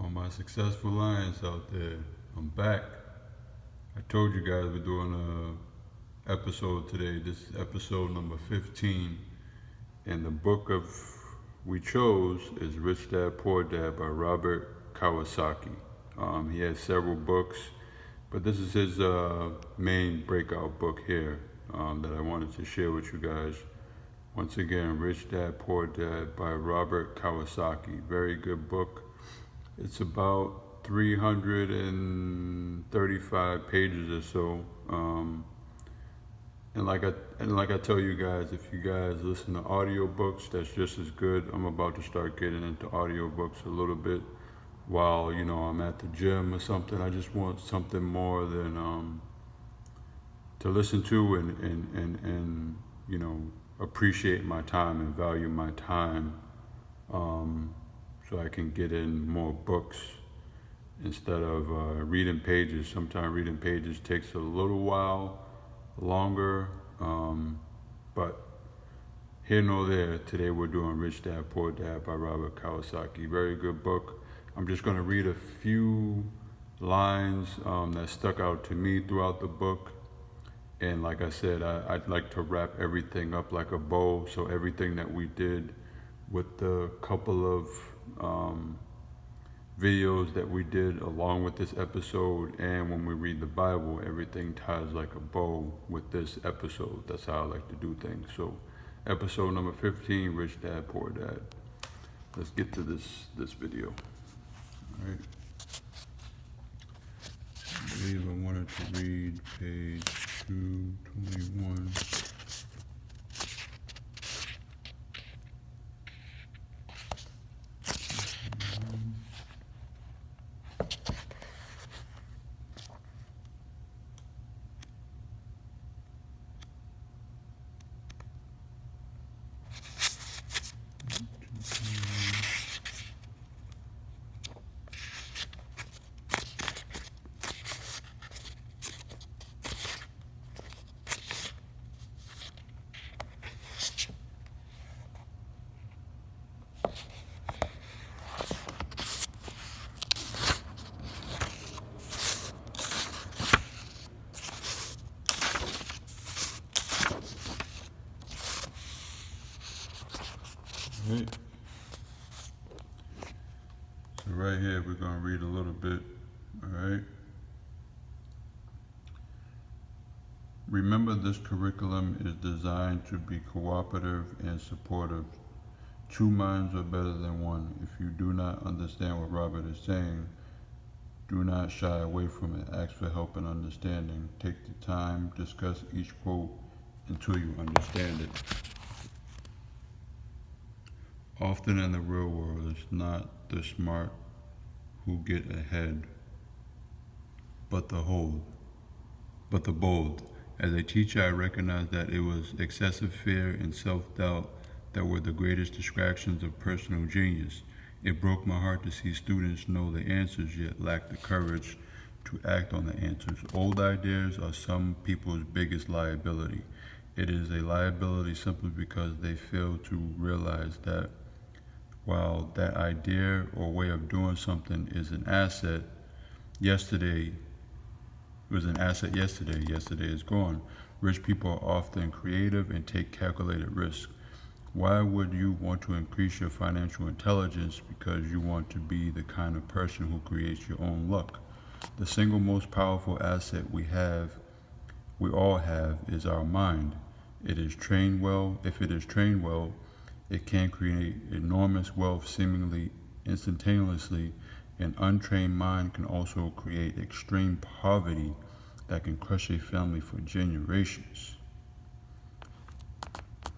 All my successful lions out there, I'm back. I told you guys we're doing a episode today. This is episode number 15, and the book of we chose is Rich Dad Poor Dad by Robert Kiyosaki. He has several books, but this is his main breakout book here that I wanted to share with you guys. Once again, Rich Dad Poor Dad by Robert Kiyosaki. Very good book. It's about 335 pages or so. And like I tell you guys, if you guys listen to audiobooks, that's just as good. I'm about to start getting into audiobooks a little bit while I'm at the gym or something. I just want something more than to listen to and appreciate my time and value my time, so I can get in more books instead of reading pages. Sometimes reading pages takes a little while longer, but here nor there. Today we're doing Rich Dad Poor Dad by Robert Kiyosaki. Very good book. I'm just going to read a few lines that stuck out to me throughout the book. And like I said, I'd like to wrap everything up like a bow. So everything that we did with the couple of videos that we did along with this episode, and when we read the Bible, everything ties like a bow with this episode. That's how I like to do things. So episode number 15, Rich Dad Poor Dad. Let's get to this video. All right. I believe I wanted to read page 221. Right. So right here we're going to read a little bit. All right. Remember, this curriculum is designed to be cooperative and supportive. Two minds are better than one. If you do not understand what Robert is saying, do not shy away from it. Ask for help and understanding. Take the time, discuss each quote until you understand it. Often in the real world, it's not the smart who get ahead, but the bold. As a teacher, I recognized that it was excessive fear and self-doubt that were the greatest distractions of personal genius. It broke my heart to see students know the answers yet lack the courage to act on the answers. Old ideas are some people's biggest liability. It is a liability simply because they fail to realize that while that idea or way of doing something is an asset, yesterday is gone. Rich people are often creative and take calculated risks. Why would you want to increase your financial intelligence because you want to be the kind of person who creates your own luck? The single most powerful asset we all have, is our mind. If it is trained well, it can create enormous wealth seemingly instantaneously. An untrained mind can also create extreme poverty that can crush a family for generations.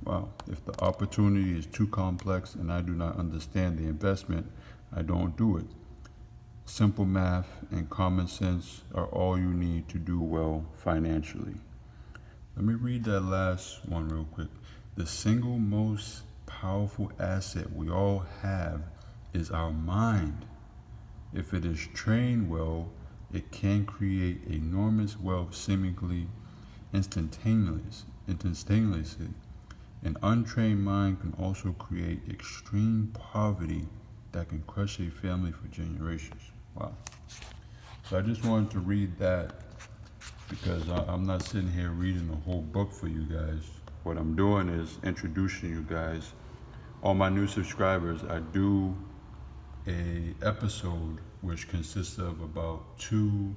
Wow. If the opportunity is too complex and I do not understand the investment, I don't do it. Simple math and common sense are all you need to do well financially. Let me read that last one real quick. The single most powerful asset we all have is our mind. If it is trained well, it can create enormous wealth seemingly instantaneously. An untrained mind can also create extreme poverty that can crush a family for generations. Wow. So I just wanted to read that because I'm not sitting here reading the whole book for you guys. What I'm doing is introducing you guys. All my new subscribers, I do a episode which consists of about 2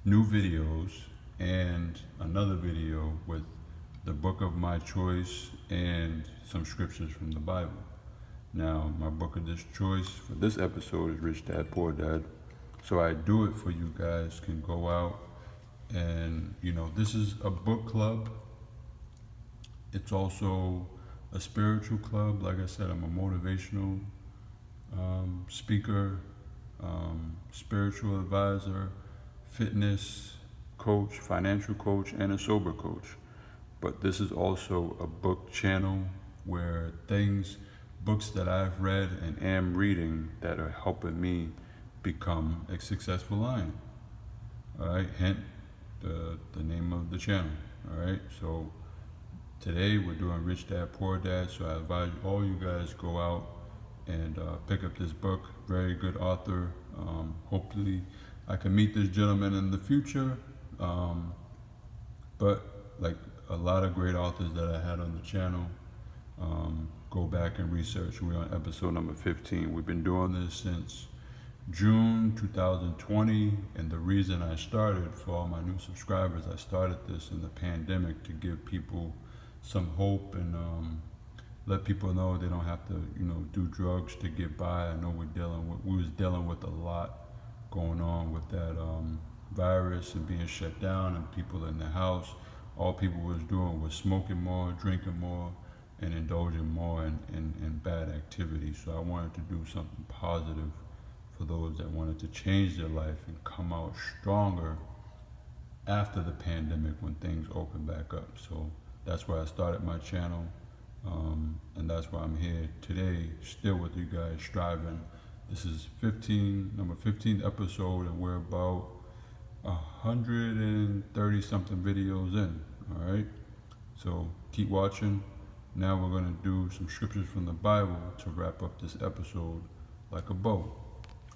new videos and another video with the book of my choice and some scriptures from the Bible. Now, my book of this choice for this episode is Rich Dad, Poor Dad. So I do it for you guys, can go out and, this is a book club. It's also a spiritual club. Like I said, I'm a motivational speaker, spiritual advisor, fitness coach, financial coach, and a sober coach. But this is also a book channel where books that I've read and am reading that are helping me become a successful lion. All right, hint the name of the channel. All right, so today we're doing Rich Dad, Poor Dad. So I advise all you guys go out and pick up this book. Very good author. Hopefully I can meet this gentleman in the future. But like a lot of great authors that I had on the channel, go back and research. We're on episode number 15. We've been doing this since June 2020, and the reason I started, for all my new subscribers, I started this in the pandemic to give people some hope and let people know they don't have to, do drugs to get by. I know we was dealing with a lot going on with that virus and being shut down and people in the house. All people was doing was smoking more, drinking more, and indulging more in bad activities. So I wanted to do something positive for those that wanted to change their life and come out stronger after the pandemic when things open back up. So that's why I started my channel, and that's why I'm here today, still with you guys, striving. This is number 15 episode, and we're about 130 something videos in. All right, so keep watching. Now we're going to do some scriptures from the Bible to wrap up this episode like a bow.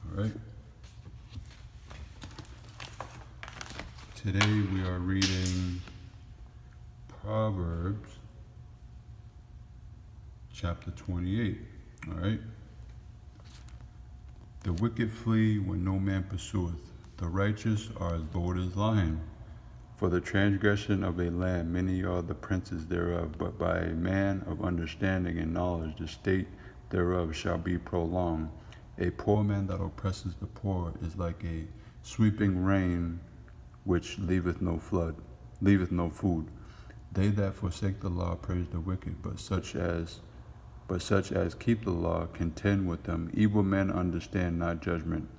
All right. Today we are reading Proverbs chapter 28. All right. The wicked flee when no man pursueth. The righteous are as bold as lion. For the transgression of a land many are the princes thereof, but by a man of understanding and knowledge the state thereof shall be prolonged. A poor man that oppresses the poor is like a sweeping rain which leaveth no food. They that forsake the law praise the wicked, but such as keep the law contend with them. Evil men understand not judgment.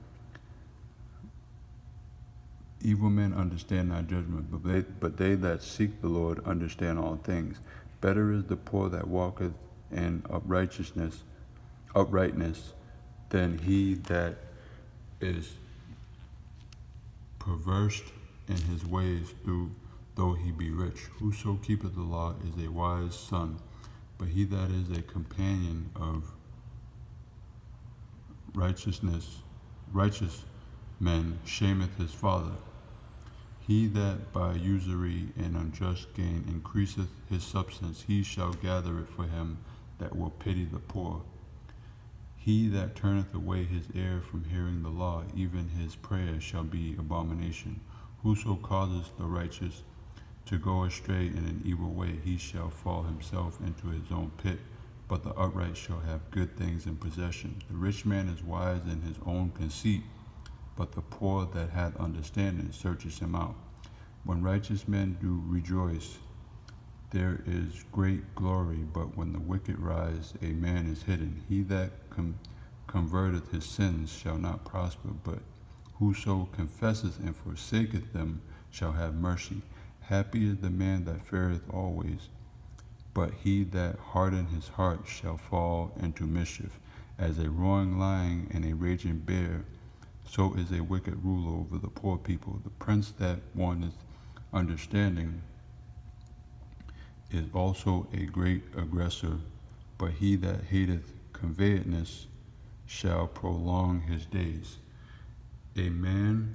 But they that seek the Lord understand all things. Better is the poor that walketh in uprightness, than he that is perverse in his ways, though he be rich. Whoso keepeth the law is a wise son, but he that is a companion of righteous men shameth his father. He that by usury and unjust gain increaseth his substance, he shall gather it for him that will pity the poor. He that turneth away his ear from hearing the law, even his prayer shall be abomination. Whoso causes the righteous to go astray in an evil way, he shall fall himself into his own pit, but the upright shall have good things in possession. The rich man is wise in his own conceit, but the poor that hath understanding searches him out. When righteous men do rejoice, there is great glory, but when the wicked rise, a man is hidden. He that converteth his sins shall not prosper, but whoso confesseth and forsaketh them shall have mercy. Happy is the man that feareth always, but he that hardeneth his heart shall fall into mischief. As a roaring lion and a raging bear, so is a wicked ruler over the poor people. The prince that wanteth understanding is also a great aggressor, but he that hateth covetousness shall prolong his days. A man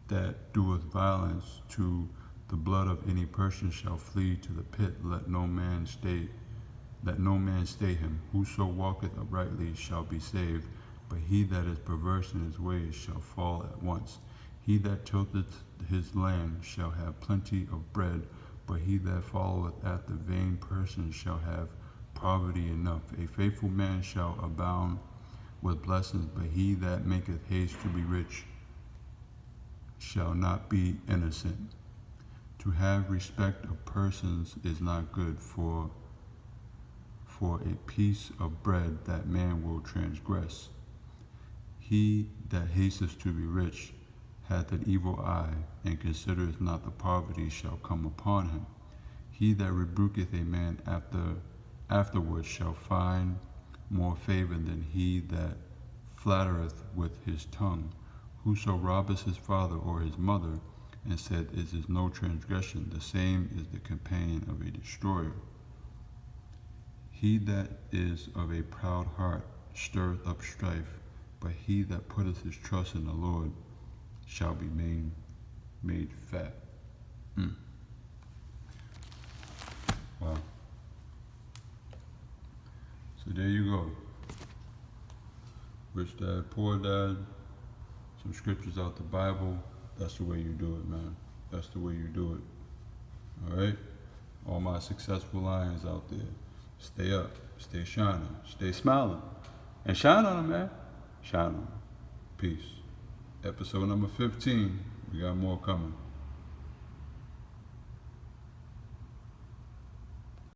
that doeth violence to the blood of any person shall flee to the pit. Let no man stay him. Whoso walketh uprightly shall be saved, but he that is perverse in his ways shall fall at once. He that tilleth his land shall have plenty of bread, but he that followeth after vain persons shall have poverty enough. A faithful man shall abound with blessings, but he that maketh haste to be rich shall not be innocent. To have respect of persons is not good, for a piece of bread that man will transgress. He that hasteth to be rich hath an evil eye, and considereth not the poverty shall come upon him. He that rebuketh a man afterwards shall find more favor than he that flattereth with his tongue. Whoso robbeth his father or his mother, and said, "It is no transgression," the same is the companion of a destroyer. He that is of a proud heart stirreth up strife, but he that putteth his trust in the Lord shall be made fat. Wow. So there you go. Rich Dad, Poor Dad, some scriptures out the Bible. That's the way you do it, man. That's the way you do it. All right? All my successful lions out there. Stay up, stay shining, stay smiling. And shine on them, man. Shine on them. Peace. Episode number 15. We got more coming.